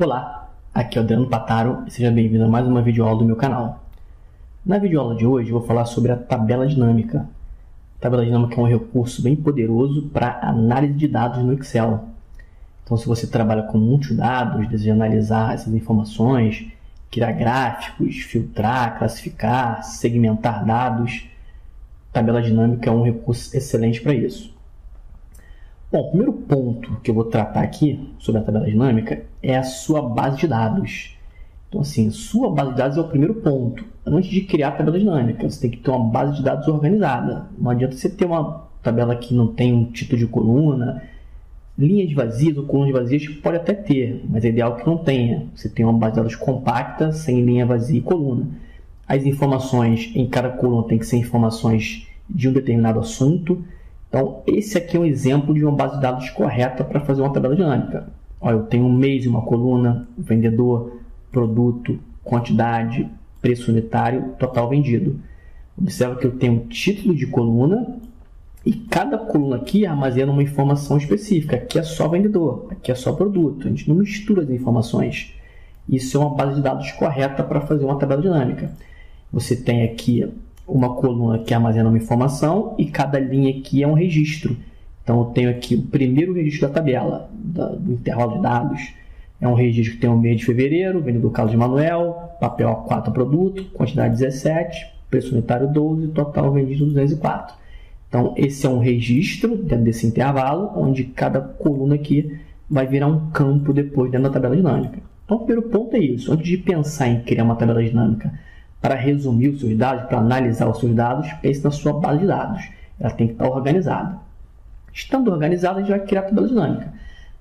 Olá, aqui é o Adriano Pataro e seja bem-vindo a mais uma videoaula do meu canal. Na videoaula de hoje eu vou falar sobre a tabela dinâmica. A tabela dinâmica é um recurso bem poderoso para análise de dados no Excel. Então, se você trabalha com muitos dados, deseja analisar essas informações, criar gráficos, filtrar, classificar, segmentar dados, a tabela dinâmica é um recurso excelente para isso. Bom, o primeiro ponto que eu vou tratar aqui sobre a tabela dinâmica é a sua base de dados. Então, assim, sua base de dados é o primeiro ponto. Antes de criar a tabela dinâmica, você tem que ter uma base de dados organizada. Não adianta você ter uma tabela que não tem um título de coluna, linhas vazias ou colunas vazias, pode até ter, mas é ideal que não tenha. Você tem uma base de dados compacta, sem linha vazia e coluna. As informações em cada coluna tem que ser informações de um determinado assunto. Então, esse aqui é um exemplo de uma base de dados correta para fazer uma tabela dinâmica. Olha, eu tenho um mês em uma coluna, vendedor, produto, quantidade, preço unitário, total vendido. Observa que eu tenho um título de coluna e cada coluna aqui armazena uma informação específica. Aqui é só vendedor, aqui é só produto. A gente não mistura as informações. Isso é uma base de dados correta para fazer uma tabela dinâmica. Você tem aqui uma coluna que armazena uma informação e cada linha aqui é um registro. Então, eu tenho aqui o primeiro registro da tabela, do intervalo de dados. É um registro que tem o mês de fevereiro, vendedor Carlos Manuel, papel A4 produto, quantidade 17, preço unitário 12, total vendido 204. Então, esse é um registro dentro desse intervalo, onde cada coluna aqui vai virar um campo depois dentro da tabela dinâmica. Então, o primeiro ponto é isso. Antes de pensar em criar uma tabela dinâmica para resumir os seus dados, para analisar os seus dados, pense na sua base de dados. Ela tem que estar organizada. Estando organizada, a gente vai criar a tabela dinâmica.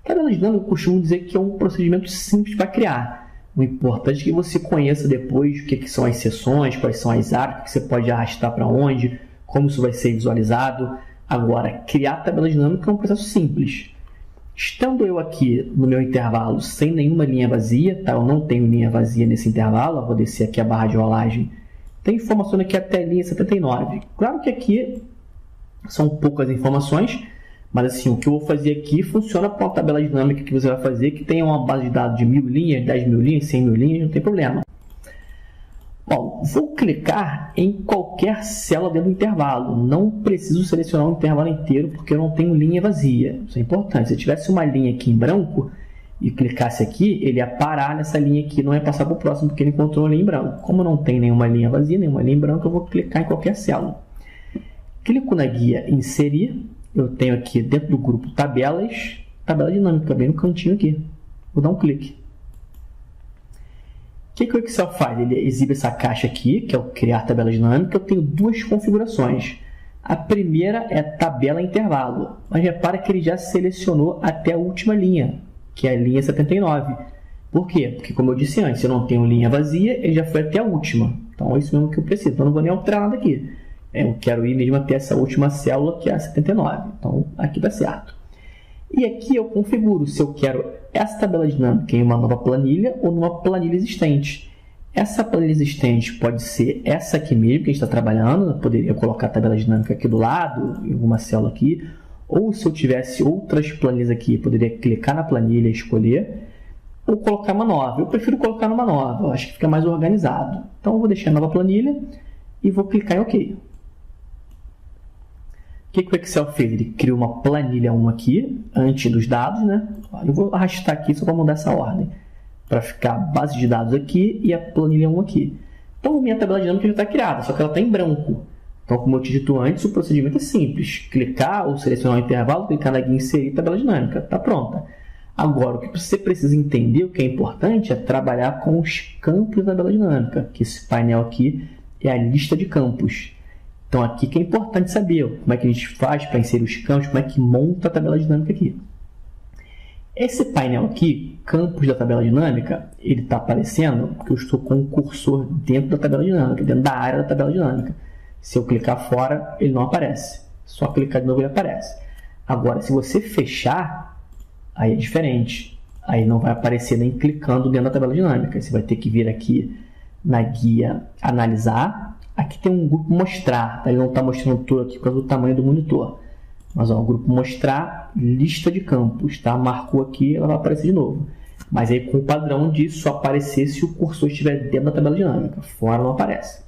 A tabela dinâmica, eu costumo dizer que é um procedimento simples para criar. O importante é que você conheça depois o que são as seções, quais são as áreas, o que você pode arrastar para onde, como isso vai ser visualizado. Agora, criar a tabela dinâmica é um processo simples. Estando eu aqui no meu intervalo sem nenhuma linha vazia, tá? Eu não tenho linha vazia nesse intervalo, eu vou descer aqui a barra de rolagem. Tem informação aqui até a linha 79. Claro que aqui são poucas informações, mas assim, o que eu vou fazer aqui funciona para uma tabela dinâmica que você vai fazer, que tenha uma base de dados de 1000 linhas, 10.000 linhas, 100.000 linhas, não tem problema. Bom, vou clicar em qualquer célula dentro do intervalo. Não preciso selecionar o intervalo inteiro, porque eu não tenho linha vazia. Isso é importante. Se eu tivesse uma linha aqui em branco e clicasse aqui, ele ia parar nessa linha aqui, não ia passar para o próximo, porque ele encontrou a linha em branco. Como não tem nenhuma linha vazia, nenhuma linha em branco, eu vou clicar em qualquer célula. Clico na guia Inserir. Eu tenho aqui dentro do grupo Tabelas, tabela dinâmica, bem no cantinho aqui. Vou dar um clique. O que o Excel faz? Ele exibe essa caixa aqui, que é o criar tabela dinâmica. Eu tenho duas configurações. A primeira é tabela intervalo, mas repara que ele já selecionou até a última linha, que é a linha 79. Por quê? Porque, como eu disse antes, eu não tenho linha vazia, ele já foi até a última. Então, é isso mesmo que eu preciso. Então, não vou nem alterar nada aqui. Eu quero ir mesmo até essa última célula, que é a 79. Então, aqui dá certo. E aqui eu configuro se eu quero essa tabela dinâmica em uma nova planilha ou numa planilha existente. Essa planilha existente pode ser essa aqui mesmo que a gente está trabalhando. Eu poderia colocar a tabela dinâmica aqui do lado, em alguma célula aqui. Ou se eu tivesse outras planilhas aqui, eu poderia clicar na planilha e escolher. Ou colocar uma nova. Eu prefiro colocar numa nova, eu acho que fica mais organizado. Então eu vou deixar a nova planilha e vou clicar em OK. O que o Excel fez? Ele criou uma planilha 1 aqui, antes dos dados, né? Eu vou arrastar aqui só para mudar essa ordem, para ficar a base de dados aqui e a planilha 1 aqui. Então, minha tabela dinâmica já está criada, só que ela está em branco. Então, como eu te dito antes, o procedimento é simples. Clicar ou selecionar o intervalo, clicar na guia Inserir tabela dinâmica. Está pronta. Agora, o que você precisa entender, o que é importante, é trabalhar com os campos da tabela dinâmica, que esse painel aqui é a lista de campos. Então, aqui que é importante saber como é que a gente faz para inserir os campos, como é que monta a tabela dinâmica aqui. Esse painel aqui, campos da tabela dinâmica, ele está aparecendo porque eu estou com o cursor dentro da tabela dinâmica, dentro da área da tabela dinâmica. Se eu clicar fora, ele não aparece. Só clicar de novo ele aparece. Agora, se você fechar, aí é diferente. Aí não vai aparecer nem clicando dentro da tabela dinâmica. Você vai ter que vir aqui na guia Analisar. Aqui tem um grupo Mostrar, tá? Ele não está mostrando tudo aqui por causa do tamanho do monitor. Mas ó, o grupo Mostrar, lista de campos, tá? Marcou aqui, ela vai aparecer de novo. Mas aí com o padrão disso só aparecer se o cursor estiver dentro da tabela dinâmica, fora não aparece.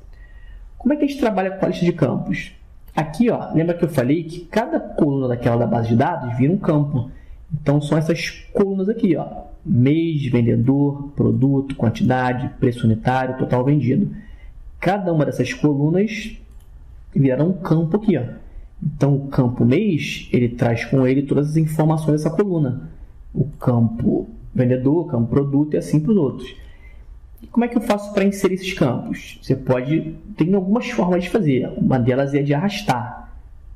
Como é que a gente trabalha com a lista de campos? Aqui, ó, lembra que eu falei que cada coluna daquela da base de dados vira um campo. Então são essas colunas aqui, ó, mês, vendedor, produto, quantidade, preço unitário, total vendido. Cada uma dessas colunas vira um campo aqui, ó. Então o campo mês, ele traz com ele todas as informações dessa coluna. O campo vendedor, campo produto e assim para os outros. E como é que eu faço para inserir esses campos? Você pode, tem algumas formas de fazer. Uma delas é de arrastar.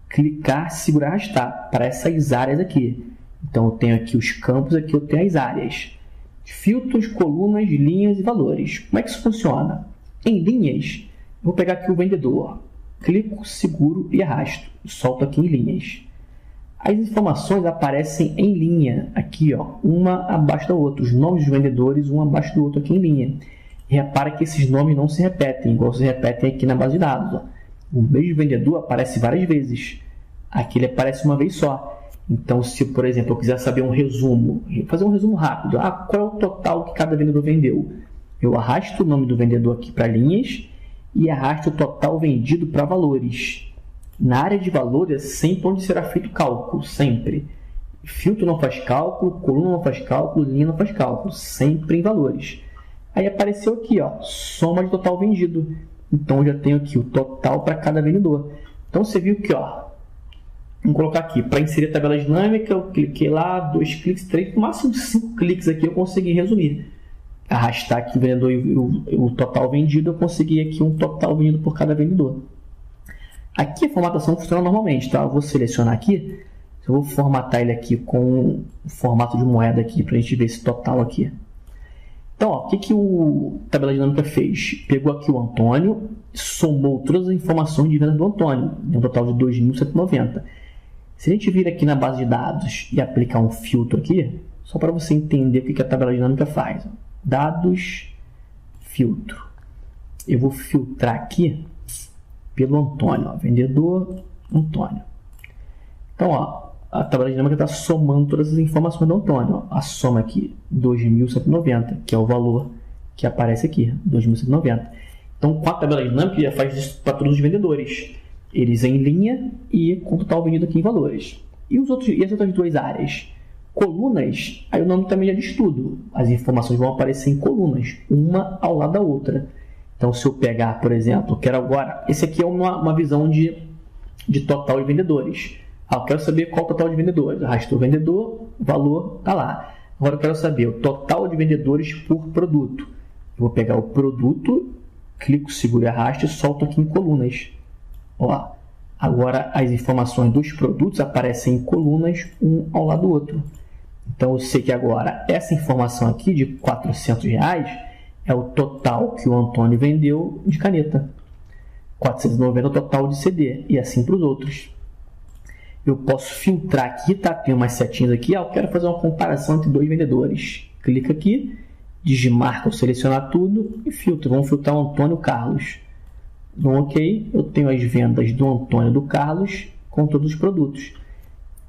Clicar, segurar, arrastar para essas áreas aqui. Então eu tenho aqui os campos, aqui eu tenho as áreas. Filtros, colunas, linhas e valores. Como é que isso funciona? Em linhas, eu vou pegar aqui o vendedor. Clico, seguro e arrasto. Solto aqui em linhas. As informações aparecem em linha, aqui, ó, uma abaixo da outra. Os nomes dos vendedores, um abaixo do outro aqui em linha. E repara que esses nomes não se repetem, igual se repetem aqui na base de dados. Ó. O mesmo vendedor aparece várias vezes. Aqui ele aparece uma vez só. Então, se, por exemplo, eu quiser saber um resumo, fazer um resumo rápido. Qual é o total que cada vendedor vendeu? Eu arrasto o nome do vendedor aqui para linhas e arrasto o total vendido para valores. Na área de valores é sempre onde será feito cálculo, sempre. Filtro não faz cálculo, coluna não faz cálculo, linha não faz cálculo, sempre em valores. Aí apareceu aqui, ó, soma de total vendido. Então eu já tenho aqui o total para cada vendedor. Então você viu que, ó, vamos colocar aqui, para inserir a tabela dinâmica, eu cliquei lá, 2 cliques, 3, no máximo 5 cliques aqui eu consegui resumir. Arrastar aqui o vendedor e o total vendido, eu consegui aqui um total vendido por cada vendedor. Aqui a formatação funciona normalmente, tá? Eu vou selecionar aqui, eu vou formatar ele aqui com o formato de moeda aqui, para a gente ver esse total aqui. Então, ó, o que o tabela dinâmica fez? Pegou aqui o Antônio, somou todas as informações de venda do Antônio, um total de 2.190. Se a gente vir aqui na base de dados e aplicar um filtro aqui, só para você entender o que a tabela dinâmica faz. Dados, filtro. Eu vou filtrar aqui pelo Antônio, ó, vendedor Antônio. Então, ó, a tabela dinâmica está somando todas as informações do Antônio. Ó. A soma aqui, 2.190, que é o valor que aparece aqui, 2.190. Então, com a tabela dinâmica, já faz isso para todos os vendedores. Eles em linha e com total vendido aqui em valores. E as outras duas áreas? Colunas, aí o nome também já diz tudo. As informações vão aparecer em colunas, uma ao lado da outra. Então, se eu pegar, por exemplo, eu quero agora... Esse aqui é uma visão de total de vendedores. Eu quero saber qual o total de vendedores. Arrastou o vendedor, o valor está lá. Agora eu quero saber o total de vendedores por produto. Eu vou pegar o produto, clico, seguro e arrasto e solto aqui em colunas. Ó, agora as informações dos produtos aparecem em colunas, um ao lado do outro. Então eu sei que agora essa informação aqui de R$400 é o total que o Antônio vendeu de caneta. 490 é o total de CD e assim para os outros. Eu posso filtrar aqui, tá? Tem umas setinhas aqui. Eu quero fazer uma comparação entre dois vendedores. Clica aqui, desmarca ou selecionar tudo e filtra. Vamos filtrar o Antônio e o Carlos. No OK, eu tenho as vendas do Antônio e do Carlos com todos os produtos.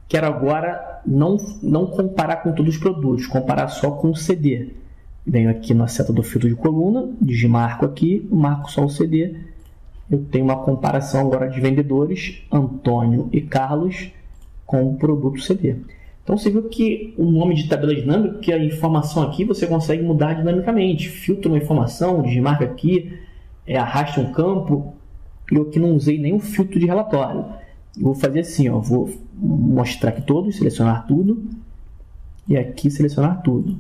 Quero agora não comparar com todos os produtos, comparar só com o CD. Venho aqui na seta do filtro de coluna, desmarco aqui, marco só o CD. Eu tenho uma comparação agora de vendedores, Antônio e Carlos, com o produto CD. Então você viu que o nome de tabela dinâmica, que a informação aqui você consegue mudar dinamicamente. Filtra uma informação, desmarca aqui, arrasta um campo. Eu aqui não usei nenhum filtro de relatório. Eu vou fazer assim, ó, vou mostrar aqui todos, selecionar tudo. E aqui selecionar tudo. O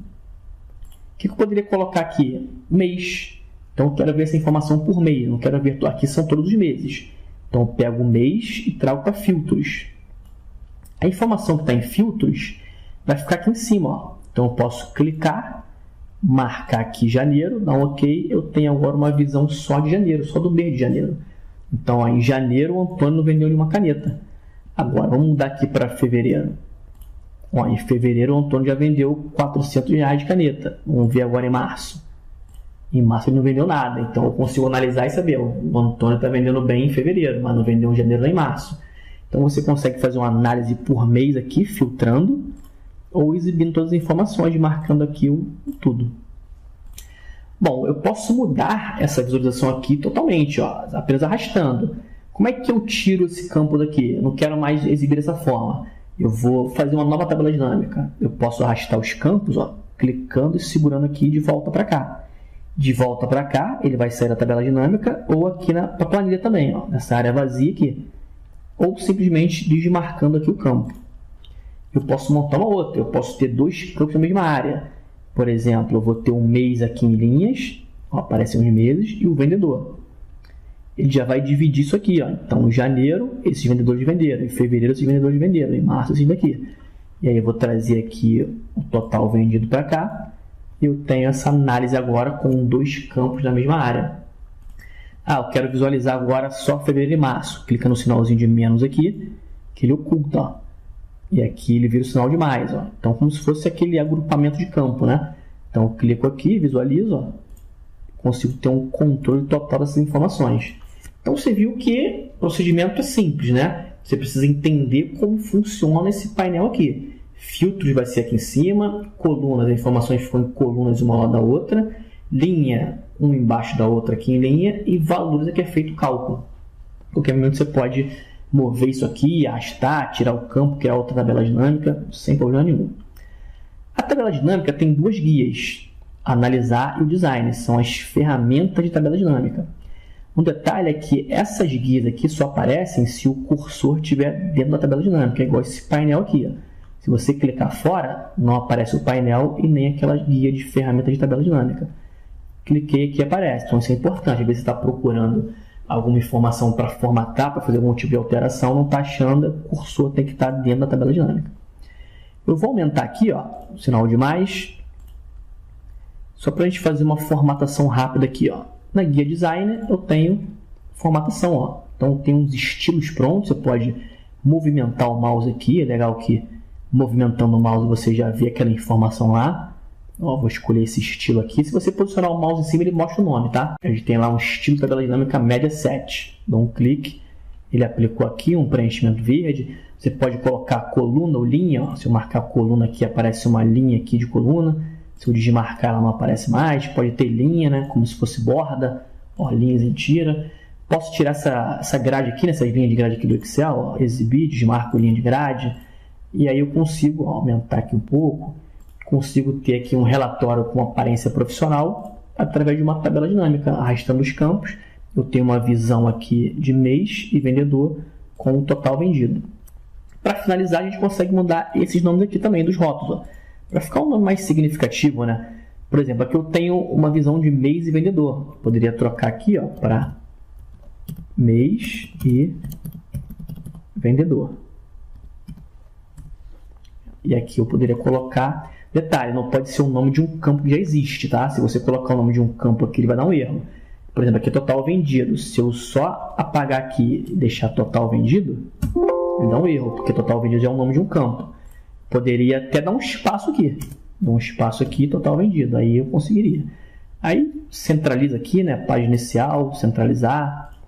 que eu poderia colocar aqui? Mês. Então, eu quero ver essa informação por mês. Não quero ver... Aqui são todos os meses. Então, eu pego o mês e trago para filtros. A informação que está em filtros vai ficar aqui em cima. Ó. Então, eu posso clicar, marcar aqui janeiro, dar um OK. Eu tenho agora uma visão só de janeiro, só do mês de janeiro. Então, ó, em janeiro, o Antônio não vendeu nenhuma caneta. Agora, vamos mudar aqui para fevereiro. Ó, em fevereiro, o Antônio já vendeu R$400 de caneta. Vamos ver agora em março. Em março ele não vendeu nada, então eu consigo analisar e saber, o Antônio está vendendo bem em fevereiro, mas não vendeu em janeiro nem em março. Então você consegue fazer uma análise por mês aqui, filtrando, ou exibindo todas as informações, marcando aqui tudo. Bom, eu posso mudar essa visualização aqui totalmente, ó, apenas arrastando. Como é que eu tiro esse campo daqui? Eu não quero mais exibir dessa forma. Eu vou fazer uma nova tabela dinâmica. Eu posso arrastar os campos, ó, clicando e segurando aqui de volta para cá. De volta para cá, ele vai sair da tabela dinâmica ou aqui na planilha também, ó, nessa área vazia aqui. Ou simplesmente desmarcando aqui o campo. Eu posso montar uma outra. Eu posso ter dois campos na mesma área. Por exemplo, eu vou ter um mês aqui em linhas, ó, aparecem os meses, e o vendedor. Ele já vai dividir isso aqui, ó. Então, em janeiro, esses vendedores venderam. Em fevereiro, esses vendedores venderam. Em março, esses daqui. E aí, eu vou trazer aqui o total vendido para cá. E eu tenho essa análise agora com dois campos na mesma área. Ah, eu quero visualizar agora só fevereiro e março. Clica no sinalzinho de menos aqui, que ele oculta, ó. E aqui ele vira o sinal de mais, ó. Então, como se fosse aquele agrupamento de campo, né? Então, eu clico aqui, visualizo, ó. Consigo ter um controle total dessas informações. Então, você viu que o procedimento é simples, né? Você precisa entender como funciona esse painel aqui. Filtros vai ser aqui em cima, colunas, as informações ficam em colunas uma ao lado da outra, linha, uma embaixo da outra aqui em linha, e valores aqui é feito o cálculo. A qualquer momento você pode mover isso aqui, arrastar, tirar o campo, criar outra tabela dinâmica, sem problema nenhum. A tabela dinâmica tem duas guias, analisar e o design, são as ferramentas de tabela dinâmica. Um detalhe é que essas guias aqui só aparecem se o cursor estiver dentro da tabela dinâmica, igual esse painel aqui, ó. Se você clicar fora, não aparece o painel e nem aquela guia de ferramentas de tabela dinâmica. Cliquei aqui e aparece, então isso é importante. Às vezes você está procurando alguma informação para formatar, para fazer algum tipo de alteração, não está achando, o cursor tem que estar dentro da tabela dinâmica. Eu vou aumentar aqui, ó, o sinal de mais, só para a gente fazer uma formatação rápida aqui, ó. Na guia design eu tenho formatação, ó. Então tem uns estilos prontos, você pode movimentar o mouse aqui, é legal que movimentando o mouse você já vê aquela informação lá. Ó, vou escolher esse estilo aqui. Se você posicionar o mouse em cima, ele mostra o nome, tá? A gente tem lá um estilo tabela dinâmica média 7. Dou um clique, ele aplicou aqui um preenchimento verde. Você pode colocar coluna ou linha. Ó. Se eu marcar a coluna aqui, aparece uma linha aqui de coluna. Se eu desmarcar, ela não aparece mais. Pode ter linha, né? Como se fosse borda. Ó, linhas em tira. Posso tirar essa grade aqui, nessa linha de grade aqui do Excel. Ó, exibir, desmarco linha de grade. E aí eu consigo aumentar aqui um pouco, consigo ter aqui um relatório com aparência profissional através de uma tabela dinâmica, arrastando os campos. Eu tenho uma visão aqui de mês e vendedor com o total vendido. Para finalizar, a gente consegue mudar esses nomes aqui também, dos rótulos. Para ficar um nome mais significativo, né? Por exemplo, aqui eu tenho uma visão de mês e vendedor. Eu poderia trocar aqui para mês e vendedor. E aqui eu poderia colocar, detalhe, não pode ser o nome de um campo que já existe, tá? Se você colocar o nome de um campo aqui, ele vai dar um erro. Por exemplo, aqui é total vendido. Se eu só apagar aqui e deixar total vendido, ele dá um erro, porque total vendido já é o nome de um campo. Poderia até dar um espaço aqui. Dá um espaço aqui, total vendido. Aí eu conseguiria. Aí centraliza aqui, né? Página inicial, centralizar.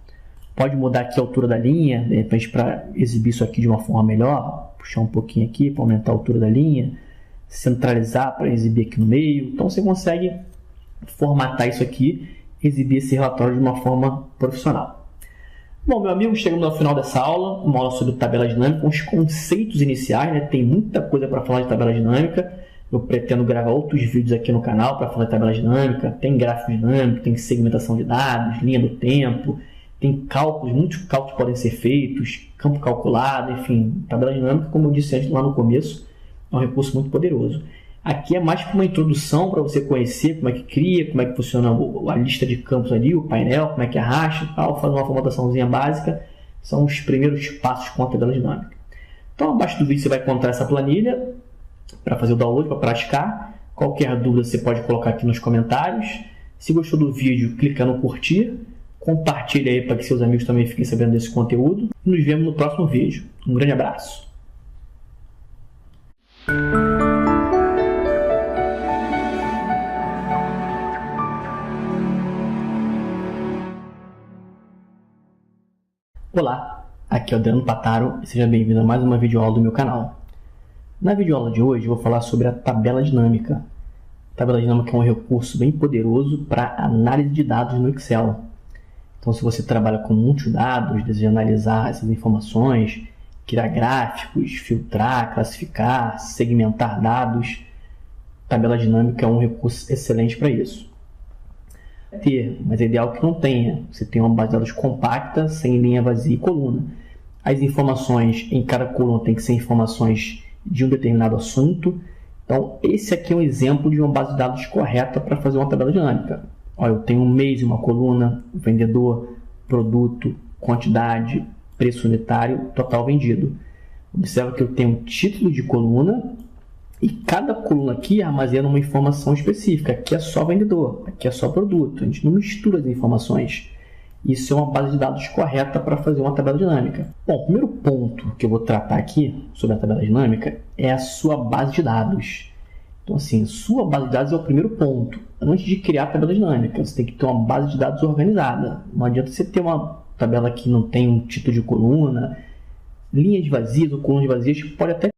Pode mudar aqui a altura da linha, de repente para exibir isso aqui de uma forma melhor. Puxar um pouquinho aqui para aumentar a altura da linha. Centralizar para exibir aqui no meio. Então você consegue formatar isso aqui, exibir esse relatório de uma forma profissional. Bom, meu amigo, chegamos ao final dessa aula, uma aula sobre tabela dinâmica, os conceitos iniciais, né? Tem muita coisa para falar de tabela dinâmica. Eu pretendo gravar outros vídeos aqui no canal para falar de tabela dinâmica. Tem gráfico dinâmico, tem segmentação de dados, linha do tempo, tem cálculos, muitos cálculos podem ser feitos, campo calculado, enfim. Tabela dinâmica, como eu disse antes lá no começo, é um recurso muito poderoso. Aqui é mais para uma introdução para você conhecer como é que cria, como é que funciona a lista de campos ali, o painel, como é que arrasta e tal, fazer uma formataçãozinha básica. São os primeiros passos com a tabela dinâmica. Então, abaixo do vídeo você vai encontrar essa planilha para fazer o download, para praticar. Qualquer dúvida você pode colocar aqui nos comentários. Se gostou do vídeo, clica no curtir. Compartilhe aí para que seus amigos também fiquem sabendo desse conteúdo. E nos vemos no próximo vídeo. Um grande abraço. Olá, aqui é o Adriano Pataro e seja bem-vindo a mais uma videoaula do meu canal. Na videoaula de hoje eu vou falar sobre a tabela dinâmica. A tabela dinâmica é um recurso bem poderoso para análise de dados no Excel. Então, se você trabalha com muitos dados, deseja analisar essas informações, criar gráficos, filtrar, classificar, segmentar dados, a tabela dinâmica é um recurso excelente para isso. Mas é ideal que não tenha. Você tem uma base de dados compacta, sem linha vazia e coluna. As informações em cada coluna tem que ser informações de um determinado assunto. Então, esse aqui é um exemplo de uma base de dados correta para fazer uma tabela dinâmica. Olha, eu tenho um mês em uma coluna, vendedor, produto, quantidade, preço unitário, total vendido. Observa que eu tenho um título de coluna e cada coluna aqui armazena uma informação específica. Aqui é só vendedor, aqui é só produto. A gente não mistura as informações. Isso é uma base de dados correta para fazer uma tabela dinâmica. Bom, o primeiro ponto que eu vou tratar aqui sobre a tabela dinâmica é a sua base de dados. Então, assim, sua base de dados é o primeiro ponto. Antes de criar a tabela dinâmica, você tem que ter uma base de dados organizada. Não adianta você ter uma tabela que não tem um título de coluna, linhas vazias ou colunas vazias, pode até